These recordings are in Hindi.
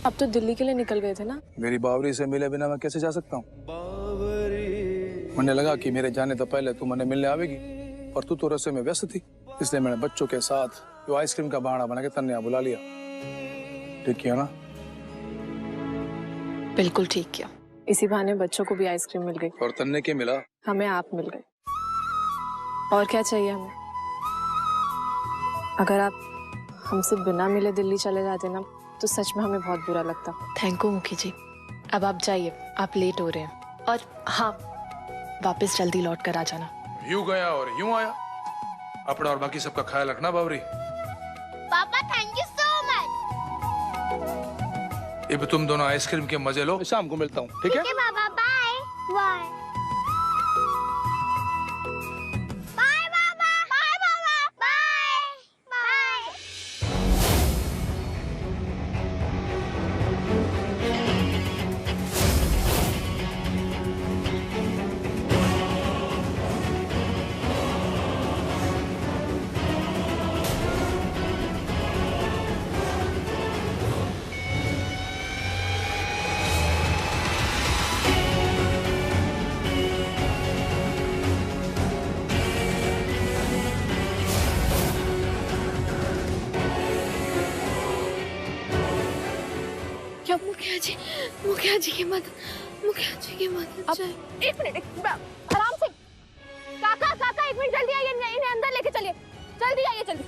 अब तो दिल्ली के लिए निकल गए थे ना। मेरी बावरी से मिले बिना मैं कैसे जा सकता हूँ? मुझे लगा कि मेरे जाने तो पहले तू मुझे मिलने आवेगी, पर तू तो रस्ते में व्यस्त थी, इसलिए मैंने बच्चों के साथ जो आइसक्रीम का बहाना बना के तन्ने यहाँ बुला लिया। ठीक किया ना? बिल्कुल ठीक किया। इसी बहाने बच्चों को भी आइसक्रीम मिल गई और तन्ने के मिला? हमें आप मिल गए। और क्या चाहिए हमें? अगर आप हमसे बिना मिले दिल्ली चले जाते ना तो सच में हमें बहुत बुरा लगता। थैंक यू मुखी जी। अब आप जाइए, आप लेट हो रहे हैं। और हाँ, वापस जल्दी लौट कर आ जाना। यूं गया और यूं आया। अपना और बाकी सबका ख्याल रखना बावरी। पापा थैंक यू सो मच। अब तुम दोनों आइसक्रीम के मजे लो, शाम को मिलता हूँ, ठीक है? पापा बाय बाय बाय पापा बाय पापा बाय बाय। क्या मुखिया जी की मदद चाहिए। एक मिनट आराम से। काका एक मिनट जल्दी आइए, इन्हें अंदर लेके चलिए। जल्दी आइए जल्दी।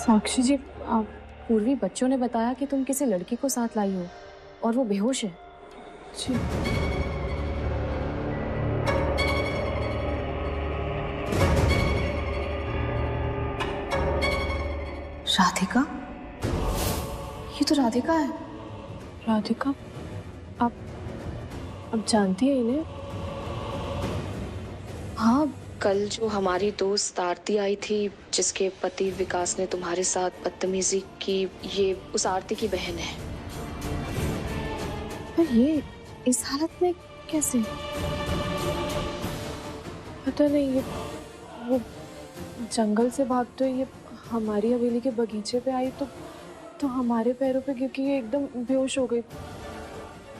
साक्षी जी, पूर्वी बच्चों ने बताया कि तुम किसी लड़की को साथ लाई हो और वो बेहोश है। जी। राधिका? ये तो राधिका है। राधिका? आप जानती है इन्हें? हाँ, कल जो हमारी दोस्त आरती आई थी, जिसके पति विकास ने तुम्हारे साथ बदतमीजी की, ये उस आरती की बहन है। पर ये इस हालत में कैसे? पता नहीं, ये वो जंगल से भागते हुए ये हमारी हवेली के बगीचे पे आई तो हमारे पैरों पे गिर के ये एकदम बेहोश हो गई।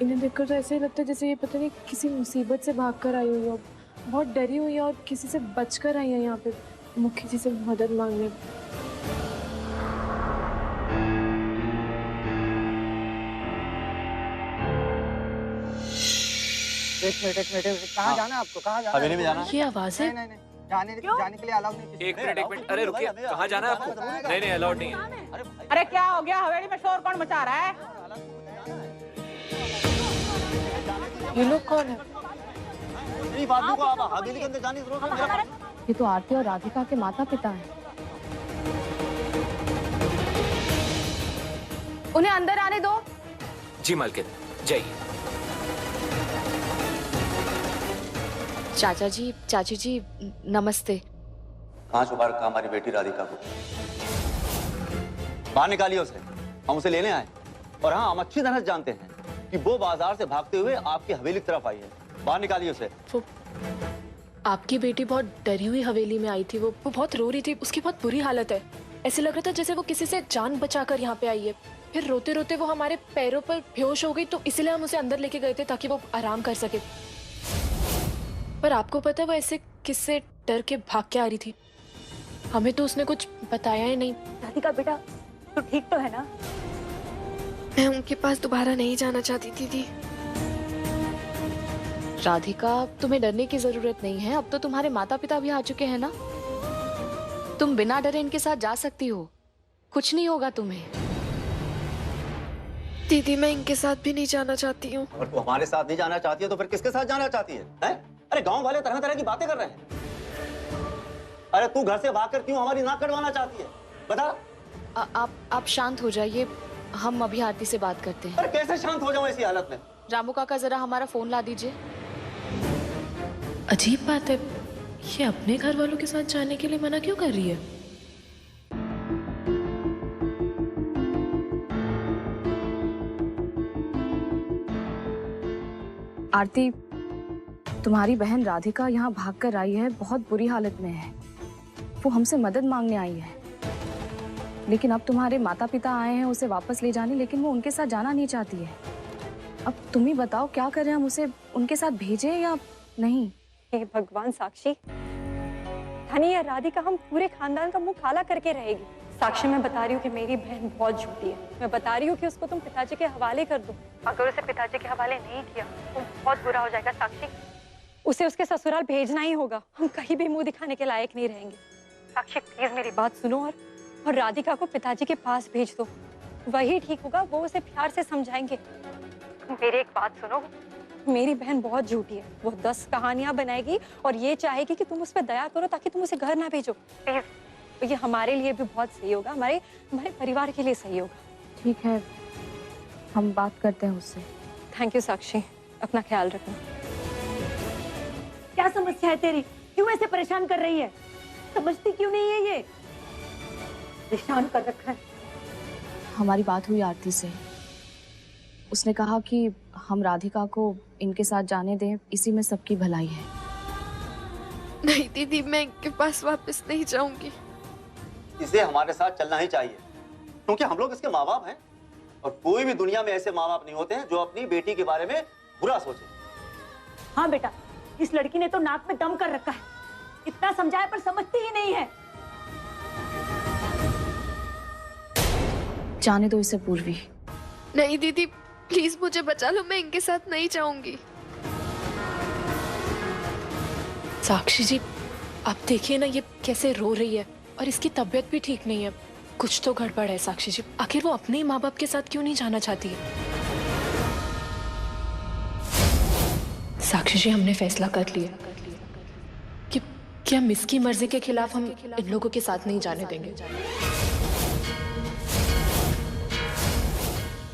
इन्हें देखकर तो ऐसे ही लगता है जैसे ये पता नहीं किसी मुसीबत से भागकर आई हुई हो। बहुत डरी हुई है और किसी से बचकर आई है यहाँ पे मुखी जी से मदद मांगने। एक मिनट कहाँ जाना है आपको? कहाँ जाना? हवेली में जाना। ये आवाज है? नहीं जाने के लिए अलाउ नहीं। एक मिनट अरे रुकिए, कहाँ जाना है आपको? नहीं अलाउड नहीं है। अरे क्या हो गया? हवेली में शोर कौन मचा रहा है? ये लोग कौन है? बाबू को आप हवेली के अंदर जाने की जरूरत नहीं। ये तो आरती और राधिका के माता पिता हैं। उन्हें अंदर आने दो। जी मालकिन, जाइए। चाचा जी, चाची जी, नमस्ते। कहाँ छुपा रखा हमारी बेटी राधिका को? बाहर निकालिए उसे, हम उसे लेने आए। और हाँ, हम अच्छी तरह जानते हैं कि वो बाजार से भागते हुए आपकी हवेली की तरफ आई है। बाहर निकालिए उसे। वो आपकी बेटी बहुत डरी हुई हवेली में आई थी। वो बहुत रो रही थी, उसकी बहुत बुरी हालत है। ऐसे लग रहा था जैसे वो किसी से जान बचाकर यहाँ पे आई है। फिर रोते रोते वो हमारे पैरों पर बेहोश हो गई, तो इसीलिए हम उसे अंदर लेके गए थे ताकि वो आराम कर सके। पर आपको पता है वो ऐसे किससे डर के भाग के आ रही थी? हमें तो उसने कुछ बताया ही नहीं। राधिका बेटा, तू ठीक तो है ना? मैं उनके पास दोबारा नहीं जाना चाहती दीदी। राधिका, तुम्हें डरने की जरूरत नहीं है। अब तो तुम्हारे माता पिता भी आ चुके हैं ना। तुम बिना डरे इनके साथ जा सकती हो, कुछ नहीं होगा तुम्हें। दीदी, मैं इनके साथ भी नहीं जाना चाहती हूँ। और तू हमारे साथ नहीं जाना चाहती है तो फिर किसके साथ जाना चाहती है? अरे गांव वाले तरह तरह की बातें कर रहे हैं। अरे तू घर से भागकर क्यों हमारी नाक कटवाना चाहती है? बता। आप शांत हो जाइए, हम अभी आरती से बात करते हैं। अरे कैसे शांत हो जाऊं ऐसी हालत में? रामू काका, जरा हमारा फोन ला दीजिए। अजीब बात है, ये अपने घर वालों के साथ जाने के लिए मना क्यों कर रही है? आरती, तुम्हारी बहन राधिका यहाँ भाग कर आई है, बहुत बुरी हालत में है। वो हमसे मदद मांगने आई है, लेकिन अब तुम्हारे माता पिता आए हैं उसे वापस ले जाने, लेकिन वो उनके साथ जाना नहीं चाहती है। अब तुम ही बताओ क्या करें, हम उसे उनके साथ भेजें या नहीं? हे भगवान साक्षी, धनी है राधिका हम पूरे खानदान का मुंह काला करके रहेगी। साक्षी, मैं बता रही हूँ कि मेरी बहन बहुत झूठी है। मैं बता रही हूँ कि उसको तुम पिताजी के हवाले कर दो। अगर उसे पिताजी के हवाले नहीं किया तो बहुत बुरा हो जाएगा साक्षी। उसे उसके ससुराल भेजना ही होगा। हम कहीं भी मुंह दिखाने के लायक नहीं रहेंगे। साक्षी प्लीज मेरी बात सुनो और राधिका को पिताजी के पास भेज दो, वही ठीक होगा। वो उसे प्यार से समझाएंगे। मेरी एक बात सुनो, मेरी बहन बहुत झूठी है। वो 10 कहानियां बनाएगी और ये चाहेगी कि तुम उस पर दया करो ताकि तुम उसे घर ना भेजो। प्लीज, ये हमारे लिए भी बहुत सही होगा, हमारे परिवार के लिए सही होगा। ठीक है, हम बात करते हैं उससे। थैंक यू साक्षी, अपना ख्याल रखना। क्या समस्या है तेरी? क्यों ऐसे परेशान कर रही है? समझती क्यों नहीं है? ये परेशान कर रखा है। हमारी बात हुई आरती से, उसने कहा कि हम राधिका को इनके साथ जाने दें, इसी में सबकी भलाई है। नहीं दीदी, मैं इनके पास वापस नहीं जाऊंगी। इसे हमारे साथ चलना ही चाहिए, क्योंकि हम लोग इसके माँ बाप हैं और कोई भी दुनिया में ऐसे माँ बाप नहीं होते हैं जो अपनी बेटी के बारे में बुरा सोचे। हाँ बेटा, इस लड़की ने तो नाक में दम कर रखा है। इतना समझाया पर समझती ही नहीं है। जाने दो इसे पूर्वी। नहीं दीदी, प्लीज मुझे बचा लो, मैं इनके साथ नहीं जाऊंगी। साक्षी जी, आप देखिए ना ये कैसे रो रही है और इसकी तबीयत भी ठीक नहीं है। कुछ तो गड़बड़ है साक्षी जी। आखिर वो अपने ही माँ बाप के साथ क्यों नहीं जाना चाहती है? साक्षी जी, हमने फैसला कर लिया कि हम इसकी मर्जी के खिलाफ हम इन लोगों के साथ नहीं जाने देंगे।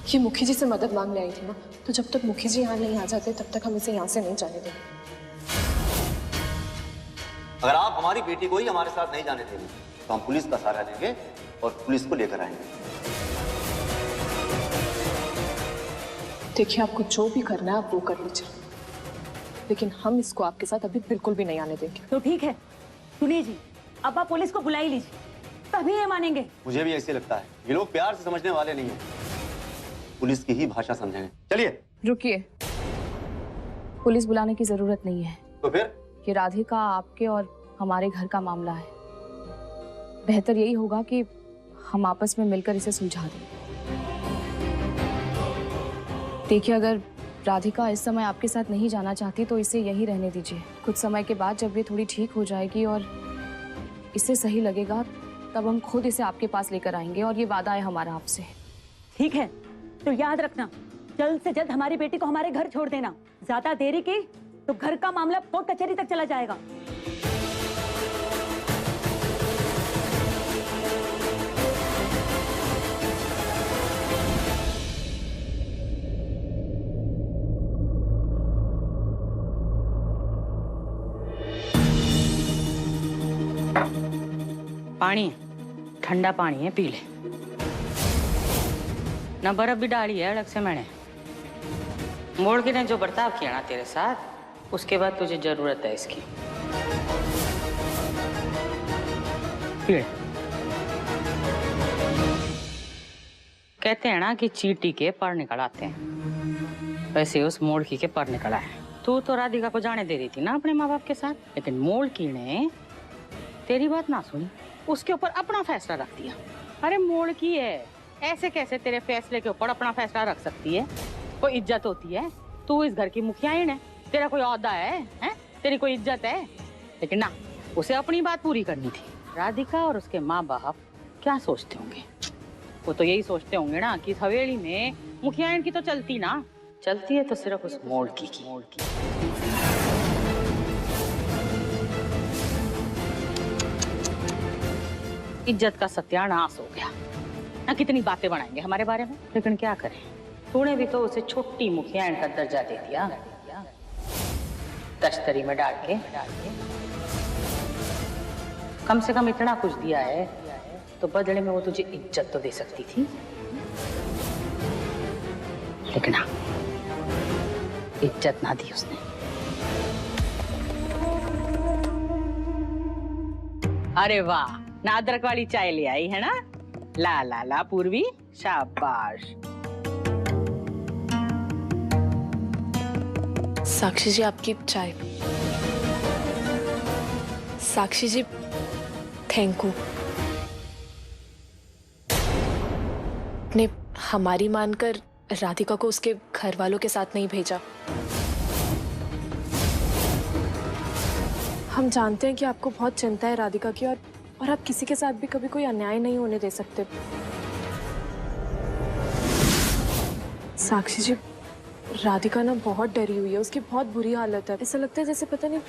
ये मुखी जी से मदद मांगने आई थी ना, तो जब तक मुखी जी यहाँ नहीं आ जाते तब तक हम इसे यहाँ से नहीं जाने देंगे। अगर आप हमारी बेटी को ही हमारे साथ नहीं जाने देंगे तो हम पुलिस का सहारा लेंगे और पुलिस को लेकर आएंगे। देखिए, आपको जो भी करना है आप वो कर लीजिए, लेकिन हम इसको आपके साथ अभी बिल्कुल भी नहीं आने देंगे। तो ठीक है, सुनिए जी, अब आप पुलिस को बुला ही लीजिए, तभी ये मानेंगे। मुझे भी ऐसे लगता है, ये लोग प्यार से समझने वाले नहीं है, पुलिस की ही भाषा समझेंगे। चलिए। रुकिए, पुलिस बुलाने की जरूरत नहीं है। तो फिर? ये राधिका आपके और हमारे घर का मामला है। बेहतर यही होगा कि हम आपस में मिलकर इसे सुलझा दें। देखिए, अगर राधिका इस समय आपके साथ नहीं जाना चाहती तो इसे यहीं रहने दीजिए। कुछ समय के बाद जब ये थोड़ी ठीक हो जाएगी और इसे सही लगेगा, तब हम खुद इसे आपके पास लेकर आएंगे, और ये वादा है हमारा आपसे। ठीक है, तो याद रखना, जल्द से जल्द हमारी बेटी को हमारे घर छोड़ देना। ज्यादा देरी की तो घर का मामला कोर्ट कचहरी तक चला जाएगा। पानी है, ठंडा पानी है, पी ले। ना बर्फ भी डाली है अलग से मैंने। मोड़ के ने जो बर्ताव किया ना तेरे साथ, उसके बाद तुझे जरूरत है इसकी। पी ले। कहते हैं ना कि चींटी के पर निकल आते हैं, वैसे उस मोड़की के पर निकल आए। तू तो राधिका को जाने दे रही थी ना अपने माँ बाप के साथ, लेकिन मोड़की ने तेरी बात ना सुनी, उसके ऊपर अपना फैसला रख दिया। अरे मोड़की है, ऐसे कैसे तेरे फैसले के ऊपर अपना फैसला रख सकती है? कोई इज्जत होती है? तू इस घर की मुखियाइन है, तेरा कोई औहदा है, तेरी कोई इज्जत है? लेकिन ना, उसे अपनी बात पूरी करनी थी। राधिका और उसके माँ बाप क्या सोचते होंगे? वो तो यही सोचते होंगे ना कि इस हवेली में मुखियाइन की तो चलती ना, चलती है तो सिर्फ उस मोड़की की। इज्जत का सत्यानाश हो गया ना। कितनी बातें बनाएंगे हमारे बारे में, लेकिन क्या करें, तूने भी तो उसे छोटी मुखियाइन का दर्जा दे दिया, तश्तरी में डाल के। कम से कम इतना कुछ दिया है तो बदले में वो तुझे इज्जत तो दे सकती थी। लेकिन हाँ, इज्जत ना दी उसने। अरे वाह, ना अदरक वाली चाय ले आई है ना? ला ला ला पूर्वी, शाबाश। साक्षी जी आपकी चाय। साक्षी जी थैंक यू। ने हमारी मानकर राधिका को उसके घर वालों के साथ नहीं भेजा। हम जानते हैं कि आपको बहुत चिंता है राधिका की, और आप किसी के साथ भी कभी कोई अन्याय नहीं होने दे सकते। साक्षी जी, राधिका ना बहुत डरी हुई है, उसकी बहुत बुरी हालत है। ऐसा लगता है जैसे पता नहीं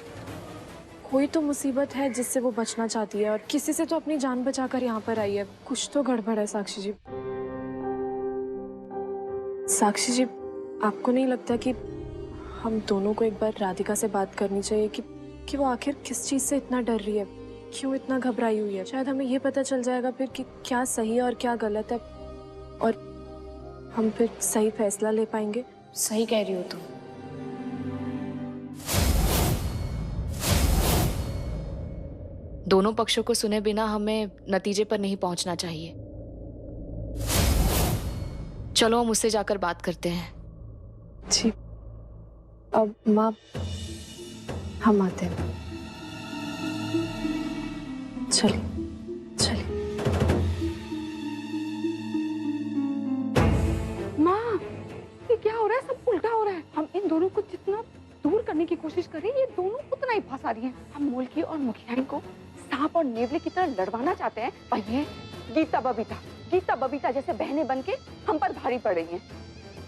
कोई तो मुसीबत है जिससे वो बचना चाहती है, और किसी से तो अपनी जान बचाकर यहाँ पर आई है। कुछ तो गड़बड़ है साक्षी जी। साक्षी जी, आपको नहीं लगता कि हम दोनों को एक बार राधिका से बात करनी चाहिए कि वो आखिर किस चीज से इतना डर रही है, क्यों इतना घबराई हुई है? शायद हमें ये पता चल जाएगा फिर कि क्या सही है और क्या गलत है, और हम फिर सही फैसला ले पाएंगे। सही कह रही हो तुम। दोनों पक्षों को सुने बिना हमें नतीजे पर नहीं पहुंचना चाहिए। चलो हम उससे जाकर बात करते हैं। जी, अब माँ हम आते हैं। चलिए चलिए। माँ, ये क्या हो रहा है? सब उल्टा हो रहा है। हम इन दोनों को जितना दूर करने की कोशिश करें, ये दोनों उतना ही फंसा रही हैं। हम मोलकी और मुखियाइन को सांप और नेवले की तरह लड़वाना चाहते हैं, और ये गीता बबीता जैसे बहनें बनके हम पर भारी पड़ रही हैं,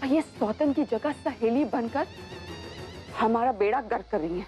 और ये सौतन की जगह सहेली बनकर हमारा बेड़ा गर्क कर रही हैं।